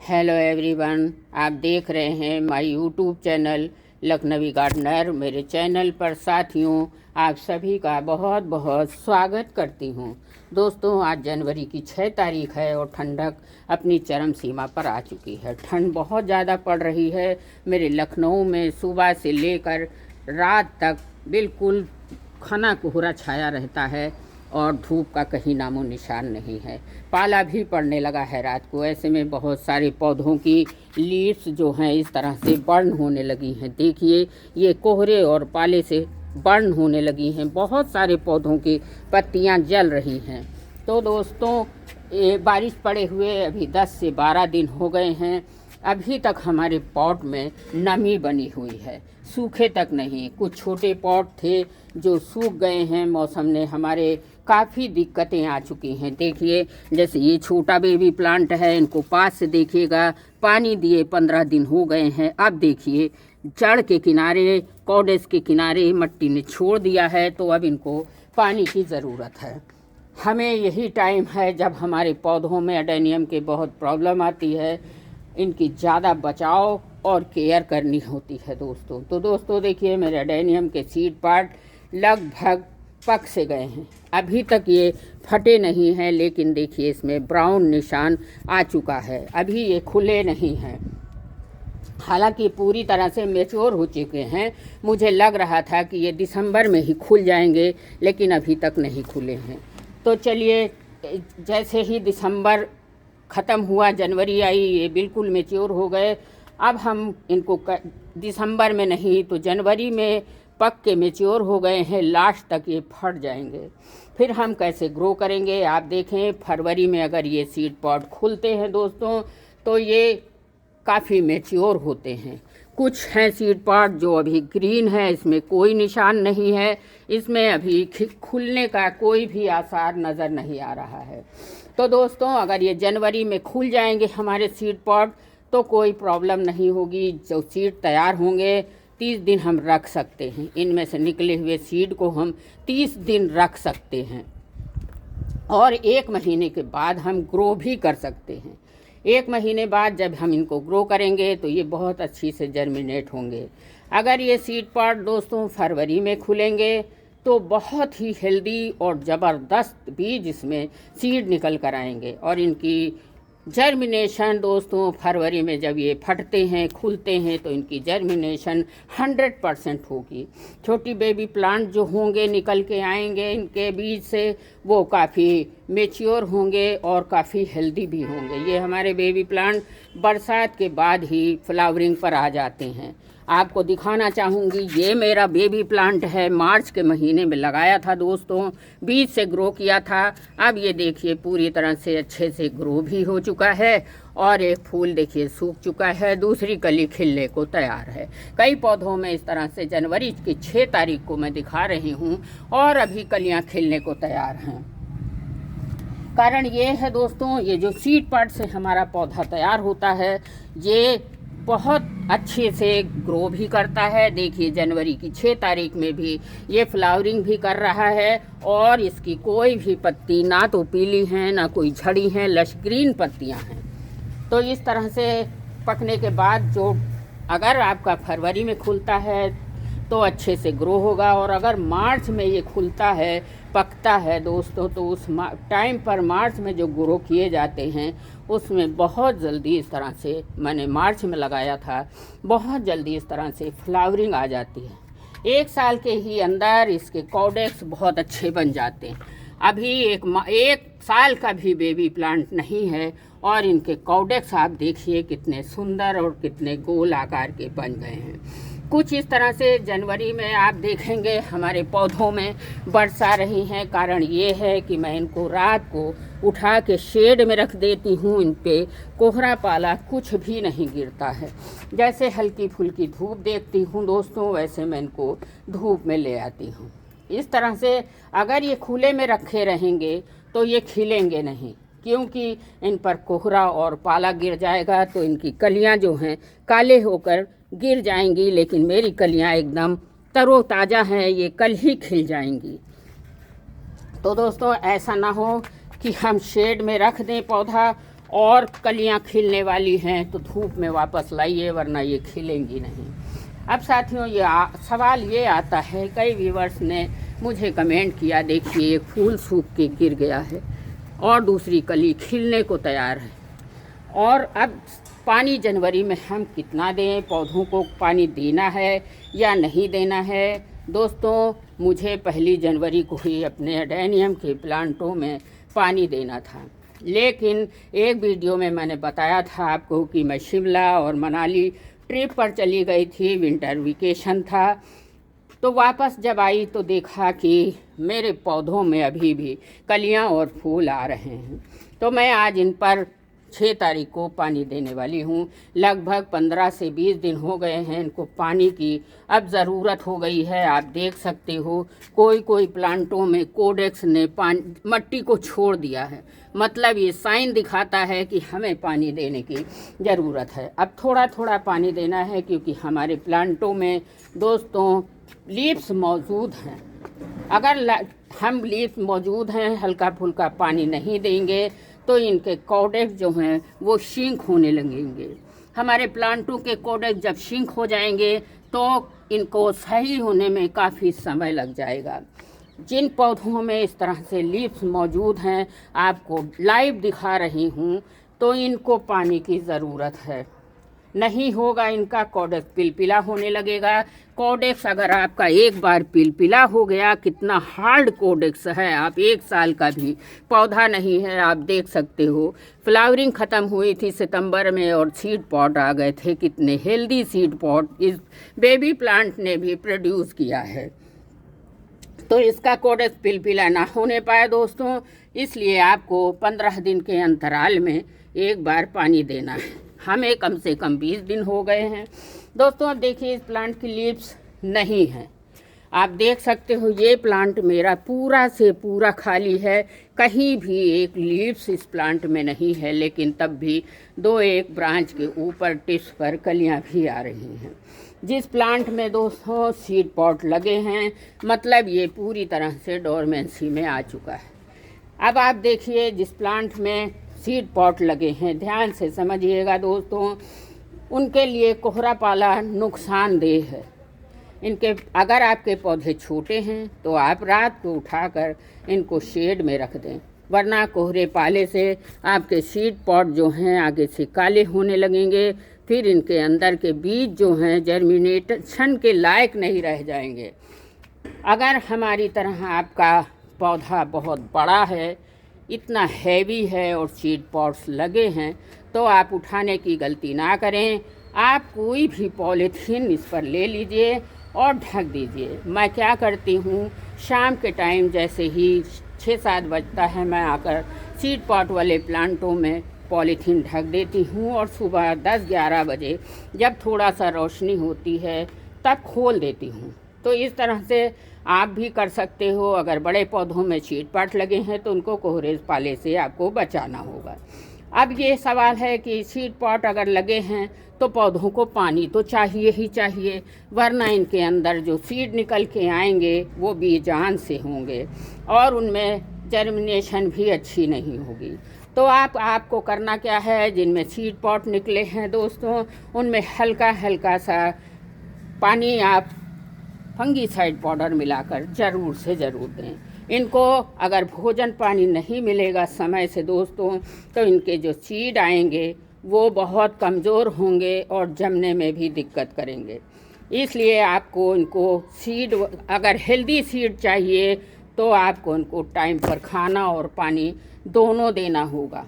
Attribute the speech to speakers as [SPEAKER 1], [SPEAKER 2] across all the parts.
[SPEAKER 1] Hello everyone, आप देख रहे हैं my YouTube channel Lakhnavi gardener. मेरे चैनल पर साथियों आप सभी का बहुत बहुत स्वागत करती हूं। दोस्तों, आज जनवरी की 6 तारीख है और ठंडक अपनी चरम सीमा पर आ चुकी है। ठंड बहुत ज़्यादा पड़ रही है। मेरे लखनऊ में सुबह से लेकर रात तक बिल्कुल घना कोहरा छाया रहता है और धूप का कहीं नामो निशान नहीं है। पाला भी पड़ने लगा है रात को। ऐसे में बहुत सारे पौधों की लीव्स जो हैं इस तरह से बर्न होने लगी हैं। देखिए, ये कोहरे और पाले से बर्न होने लगी हैं। बहुत सारे पौधों की पत्तियां जल रही हैं। तो दोस्तों, ये बारिश पड़े हुए अभी 10 से 12 दिन हो गए हैं। अभी तक हमारे पॉट में नमी बनी हुई है, सूखे तक नहीं। कुछ छोटे पॉट थे जो सूख गए हैं। मौसम ने हमारे काफ़ी दिक्कतें आ चुकी हैं। देखिए, जैसे ये छोटा बेबी प्लांट है, इनको पास से देखिएगा। पानी दिए 15 दिन हो गए हैं। अब देखिए, जड़ के किनारे, कॉडेस के किनारे मिट्टी ने छोड़ दिया है, तो अब इनको पानी की ज़रूरत है। हमें यही टाइम है जब हमारे पौधों में एडेनियम की बहुत प्रॉब्लम आती है। इनकी ज़्यादा बचाव और केयर करनी होती है दोस्तों। तो दोस्तों देखिए, मेरे एडेनियम के सीड पार्ट लगभग पक से गए हैं। अभी तक ये फटे नहीं हैं, लेकिन देखिए इसमें ब्राउन निशान आ चुका है। अभी ये खुले नहीं हैं, हालांकि पूरी तरह से मैच्योर हो चुके हैं। मुझे लग रहा था कि ये दिसंबर में ही खुल जाएंगे, लेकिन अभी तक नहीं खुले हैं। तो चलिए, जैसे ही दिसंबर ख़त्म हुआ, जनवरी आई, ये बिल्कुल मैच्योर हो गए। अब हम इनको दिसंबर में नहीं तो जनवरी में पक के मैच्योर हो गए हैं। लास्ट तक ये फट जाएंगे। फिर हम कैसे ग्रो करेंगे? आप देखें, फरवरी में अगर ये सीड पॉट खुलते हैं दोस्तों, तो ये काफ़ी मैच्योर होते हैं। कुछ हैं सीड पॉट जो अभी ग्रीन है, इसमें कोई निशान नहीं है। इसमें अभी खुलने का कोई भी आसार नज़र नहीं आ रहा है। तो दोस्तों, अगर ये जनवरी में खुल जाएंगे हमारे सीड पॉट, तो कोई प्रॉब्लम नहीं होगी। जो सीड तैयार होंगे 30 दिन हम रख सकते हैं। इनमें से निकले हुए सीड को हम 30 दिन रख सकते हैं और 1 महीने के बाद हम ग्रो भी कर सकते हैं। 1 महीने बाद जब हम इनको ग्रो करेंगे तो ये बहुत अच्छी से जर्मिनेट होंगे। अगर ये सीड पॉट दोस्तों फरवरी में खुलेंगे तो बहुत ही हेल्दी और ज़बरदस्त बीज इसमें सीड निकल कर आएंगे। और इनकी जर्मिनेशन दोस्तों फरवरी में जब ये फटते हैं, खुलते हैं, तो इनकी जर्मिनेशन 100% होगी। छोटी बेबी प्लांट जो होंगे निकल के आएंगे इनके बीज से, वो काफ़ी मैच्योर होंगे और काफ़ी हेल्दी भी होंगे। ये हमारे बेबी प्लांट बरसात के बाद ही फ्लावरिंग पर आ जाते हैं। आपको दिखाना चाहूँगी, ये मेरा बेबी प्लांट है। मार्च के महीने में लगाया था दोस्तों, बीज से ग्रो किया था। अब ये देखिए पूरी तरह से अच्छे से ग्रो भी हो चुका है और एक फूल देखिए सूख चुका है, दूसरी कली खिलने को तैयार है। कई पौधों में इस तरह से जनवरी की 6 तारीख को मैं दिखा रही हूँ और अभी कलियाँ खिलने को तैयार हैं। कारण ये है दोस्तों, ये जो सीड पॉट से हमारा पौधा तैयार होता है, ये बहुत अच्छे से ग्रो भी करता है। देखिए, जनवरी की 6 तारीख में भी ये फ्लावरिंग भी कर रहा है और इसकी कोई भी पत्ती ना तो पीली हैं ना कोई झड़ी हैं, लश ग्रीन पत्तियां हैं। तो इस तरह से पकने के बाद जो अगर आपका फरवरी में खुलता है तो अच्छे से ग्रो होगा, और अगर मार्च में ये खुलता है, पकता है दोस्तों, तो उस टाइम पर मार्च में जो ग्रो किए जाते हैं उसमें बहुत जल्दी इस तरह से, मैंने मार्च में लगाया था, बहुत जल्दी इस तरह से फ्लावरिंग आ जाती है। 1 साल के ही अंदर इसके कॉडेक्स बहुत अच्छे बन जाते हैं। अभी एक साल का भी बेबी प्लांट नहीं है और इनके कॉडेक्स आप देखिए कितने सुंदर और कितने गोल आकार के बन गए हैं। कुछ इस तरह से जनवरी में आप देखेंगे हमारे पौधों में बर्ड्स आ रही हैं। कारण ये है कि मैं इनको रात को उठा के शेड में रख देती हूँ। इन पे कोहरा पाला कुछ भी नहीं गिरता है। जैसे हल्की फुल्की धूप देखती हूँ दोस्तों, वैसे मैं इनको धूप में ले आती हूँ। इस तरह से अगर ये खुले में रखे रहेंगे तो ये खिलेंगे नहीं, क्योंकि इन पर कोहरा और पाला गिर जाएगा तो इनकी कलियां जो हैं काले होकर गिर जाएंगी। लेकिन मेरी कलियां एकदम तरोताज़ा हैं, ये कल ही खिल जाएंगी। तो दोस्तों, ऐसा ना हो कि हम शेड में रख दें पौधा और कलियां खिलने वाली हैं तो धूप में वापस लाइए, वरना ये खिलेंगी नहीं। अब साथियों सवाल ये आता है, कई व्यूअर्स ने मुझे कमेंट किया, देखिए एक फूल सूख के गिर गया है और दूसरी कली खिलने को तैयार है, और अब पानी जनवरी में हम कितना दें, पौधों को पानी देना है या नहीं देना है। दोस्तों, मुझे 1 जनवरी को ही अपने एडेनियम के प्लांटों में पानी देना था, लेकिन एक वीडियो में मैंने बताया था आपको कि मैं शिमला और मनाली ट्रिप पर चली गई थी, विंटर वेकेशन था। तो वापस जब आई तो देखा कि मेरे पौधों में अभी भी कलियां और फूल आ रहे हैं। तो मैं आज इन पर 6 तारीख को पानी देने वाली हूँ। लगभग 15 से 20 दिन हो गए हैं इनको पानी की अब ज़रूरत हो गई है। आप देख सकते हो कोई प्लांटों में कोडेक्स ने मट्टी को छोड़ दिया है, मतलब ये साइन दिखाता है कि हमें पानी देने की ज़रूरत है। अब थोड़ा थोड़ा पानी देना है, क्योंकि हमारे प्लांटों में दोस्तों लीव्स मौजूद हैं। अगर हम लीव्स मौजूद हैं, हल्का फुल्का पानी नहीं देंगे तो इनके कोडेक्स जो हैं वो श्रिंक होने लगेंगे। हमारे प्लांटों के कोडेक्स जब श्रिंक हो जाएंगे तो इनको सही होने में काफ़ी समय लग जाएगा। जिन पौधों में इस तरह से लीव्स मौजूद हैं, आपको लाइव दिखा रही हूँ, तो इनको पानी की ज़रूरत है। नहीं होगा इनका कोडेक्स पिलपिला होने लगेगा। कोडेक्स अगर आपका एक बार पिलपिला हो गया, कितना हार्ड कोडेक्स है, आप 1 साल का भी पौधा नहीं है। आप देख सकते हो फ्लावरिंग ख़त्म हुई थी सितंबर में और सीड पॉट आ गए थे। कितने हेल्दी सीड पॉट इस बेबी प्लांट ने भी प्रोड्यूस किया है। तो इसका कोडेक्स पिलपिला ना होने पाए दोस्तों, इसलिए आपको 15 दिन के अंतराल में एक बार पानी देना है। हमें कम से कम 20 दिन हो गए हैं दोस्तों। अब देखिए इस प्लांट की लीव्स नहीं हैं, आप देख सकते हो। ये प्लांट मेरा पूरा से पूरा खाली है, कहीं भी एक लीव्स इस प्लांट में नहीं है, लेकिन तब भी 2-1 ब्रांच के ऊपर टिप्स पर कलियां भी आ रही हैं। जिस प्लांट में दोस्तों सीड पॉट लगे हैं, मतलब ये पूरी तरह से डोरमेंसी में आ चुका है। अब आप देखिए जिस प्लांट में सीड पॉट लगे हैं, ध्यान से समझिएगा दोस्तों, उनके लिए कोहरा पाला नुकसानदेह है। इनके अगर आपके पौधे छोटे हैं तो आप रात को उठाकर इनको शेड में रख दें, वरना कोहरे पाले से आपके सीड पॉट जो हैं आगे से काले होने लगेंगे। फिर इनके अंदर के बीज जो हैं जर्मिनेशन के लायक नहीं रह जाएंगे। अगर हमारी तरह आपका पौधा बहुत बड़ा है, इतना हैवी है और सीड पॉट्स लगे हैं, तो आप उठाने की गलती ना करें। आप कोई भी पॉलीथीन इस पर ले लीजिए और ढक दीजिए। मैं क्या करती हूँ, शाम के टाइम जैसे ही 6-7 बजता है, मैं आकर सीड पॉट वाले प्लांटों में पॉलीथीन ढक देती हूँ और सुबह 10-11 बजे जब थोड़ा सा रोशनी होती है तब खोल देती हूँ। तो इस तरह से आप भी कर सकते हो। अगर बड़े पौधों में सीड पॉट लगे हैं तो उनको कोहरे पाले से आपको बचाना होगा। अब ये सवाल है कि सीड पॉट अगर लगे हैं तो पौधों को पानी तो चाहिए ही चाहिए, वरना इनके अंदर जो सीड निकल के आएंगे वो बेजान से होंगे और उनमें जर्मिनेशन भी अच्छी नहीं होगी। तो आपको करना क्या है, जिनमें सीड पॉट निकले हैं दोस्तों, उनमें हल्का हल्का सा पानी आप फंगीसाइड पाउडर मिलाकर ज़रूर से ज़रूर दें। इनको अगर भोजन पानी नहीं मिलेगा समय से दोस्तों, तो इनके जो सीड आएंगे वो बहुत कमज़ोर होंगे और जमने में भी दिक्कत करेंगे। इसलिए आपको इनको सीड, अगर हेल्दी सीड चाहिए तो आपको इनको टाइम पर खाना और पानी दोनों देना होगा।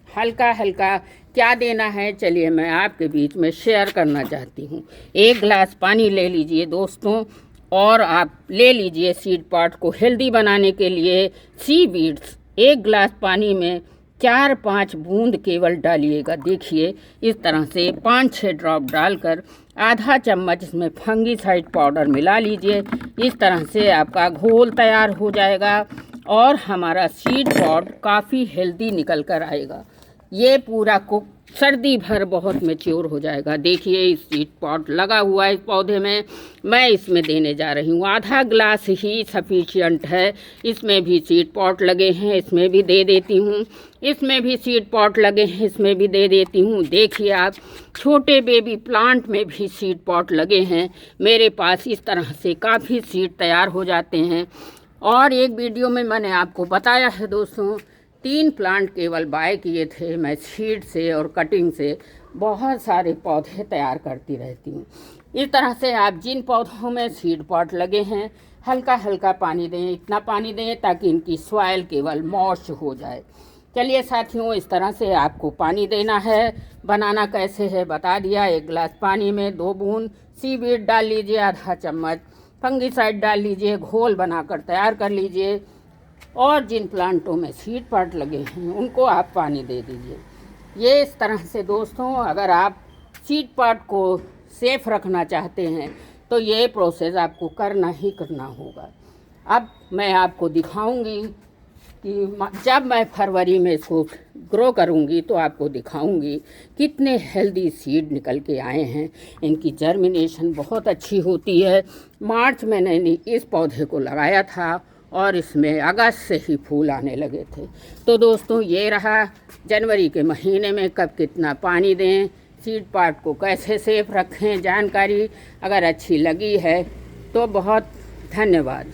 [SPEAKER 1] हल्का हल्का क्या देना है, चलिए मैं आपके बीच में शेयर करना चाहती हूँ। 1 गिलास पानी ले लीजिए दोस्तों, और आप ले लीजिए सीड पॉट को हेल्दी बनाने के लिए सी बीड्स। 1 गिलास पानी में 4-5 बूंद केवल डालिएगा। देखिए इस तरह से 5-6 ड्रॉप डालकर आधा चम्मच इसमें फंगीसाइड पाउडर मिला लीजिए। इस तरह से आपका घोल तैयार हो जाएगा और हमारा सीड पॉट काफ़ी हेल्दी निकल कर आएगा। ये पूरा सर्दी भर बहुत मैच्योर हो जाएगा। देखिए इस सीड पॉट लगा हुआ है इस पौधे में, मैं इसमें देने जा रही हूँ आधा ग्लास ही सफिशिएंट है। इसमें भी सीड पॉट लगे हैं, इसमें भी दे देती हूँ। इसमें भी सीड पॉट लगे हैं, इसमें भी दे देती हूँ। देखिए आप, छोटे बेबी प्लांट में भी सीड पॉट लगे हैं मेरे पास। इस तरह से काफ़ी सीड तैयार हो जाते हैं। और एक वीडियो में मैंने आपको बताया है दोस्तों, 3 प्लांट केवल बाय किए थे मैं सीड से और कटिंग से। बहुत सारे पौधे तैयार करती रहती हूँ। इस तरह से आप जिन पौधों में सीड पॉट लगे हैं हल्का हल्का पानी दें, इतना पानी दें ताकि इनकी सॉइल केवल मॉइस्ट हो जाए। चलिए साथियों, इस तरह से आपको पानी देना है। बनाना कैसे है बता दिया। 1 गिलास पानी में 2 बूंद सीवीड डाल लीजिए, आधा चम्मच फंगीसाइड डाल लीजिए, घोल बनाकर तैयार कर लीजिए। और जिन प्लांटों में सीड पॉट लगे हैं उनको आप पानी दे दीजिए। ये इस तरह से दोस्तों, अगर आप सीड पॉट को सेफ रखना चाहते हैं तो ये प्रोसेस आपको करना ही करना होगा। अब मैं आपको दिखाऊंगी कि जब मैं फरवरी में इसको ग्रो करूंगी तो आपको दिखाऊंगी कितने हेल्दी सीड निकल के आए हैं। इनकी जर्मिनेशन बहुत अच्छी होती है। मार्च में मैंने इस पौधे को लगाया था और इसमें अगस्त से ही फूल आने लगे थे। तो दोस्तों ये रहा जनवरी के महीने में कब कितना पानी दें, सीड पॉट को कैसे सेफ रखें जानकारी। अगर अच्छी लगी है तो बहुत धन्यवाद।